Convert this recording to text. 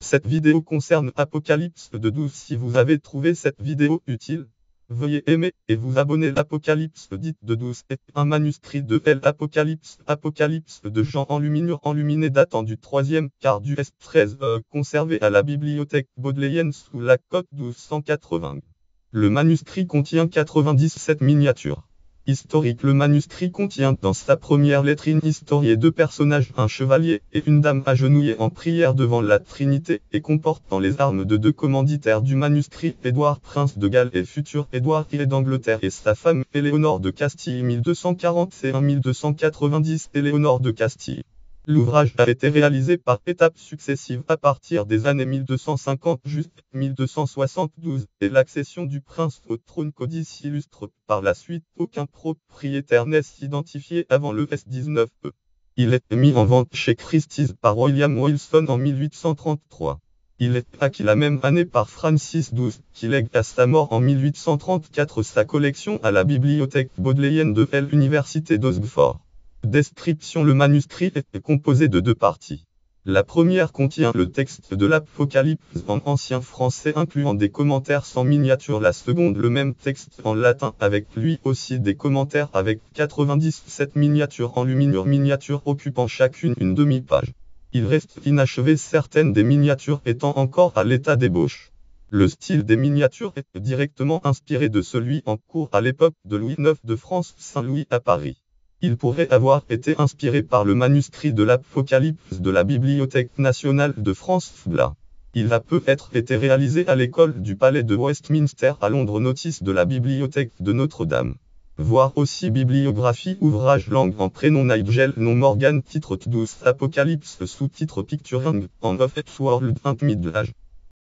Cette vidéo concerne Apocalypse de 12. Si vous avez trouvé cette vidéo utile, veuillez aimer et vous abonner. L'Apocalypse dite de 12 est un manuscrit de l'Apocalypse. Apocalypse de Jean enluminé datant du 3e quart du S13, conservé à la bibliothèque bodléienne sous la cote 1280. Le manuscrit contient 97 miniatures. Historique. Le manuscrit contient dans sa première lettre une historie et deux personnages, un chevalier et une dame agenouillés en prière devant la Trinité, et comporte dans les armes de deux commanditaires du manuscrit, Édouard prince de Galles et futur Édouard I d'Angleterre, et sa femme Éléonore de Castille 1241-1290. Éléonore de Castille. L'ouvrage a été réalisé par étapes successives à partir des années 1250 jusqu'à 1272, et l'accession du prince au trône codice illustre par la suite. Aucun propriétaire n'est identifié avant le S19. Il est mis en vente chez Christie's par William Wilson en 1833. Il est acquis la même année par Francis XII, qui lègue à sa mort en 1834 sa collection à la bibliothèque bodléienne de l'Université d'Oxford. Description. Le manuscrit est composé de deux parties. La première contient le texte de l'Apocalypse en ancien français incluant des commentaires sans miniature. La seconde le même texte en latin avec lui aussi des commentaires avec 97 miniatures miniatures occupant chacune une demi-page. Il reste inachevé, certaines des miniatures étant encore à l'état d'ébauche. Le style des miniatures est directement inspiré de celui en cours à l'époque de Louis IX de France, Saint-Louis à Paris. Il pourrait avoir été inspiré par le manuscrit de l'Apocalypse de la Bibliothèque nationale de France (FBLA). Il a peut-être été réalisé à l'école du Palais de Westminster à Londres. Notice de la Bibliothèque de Notre-Dame. Voir aussi bibliographie. Ouvrage langue en prénom Nigel nom Morgan. Titre 12 Apocalypse. Sous-titre Picturing en of World and Middle Age.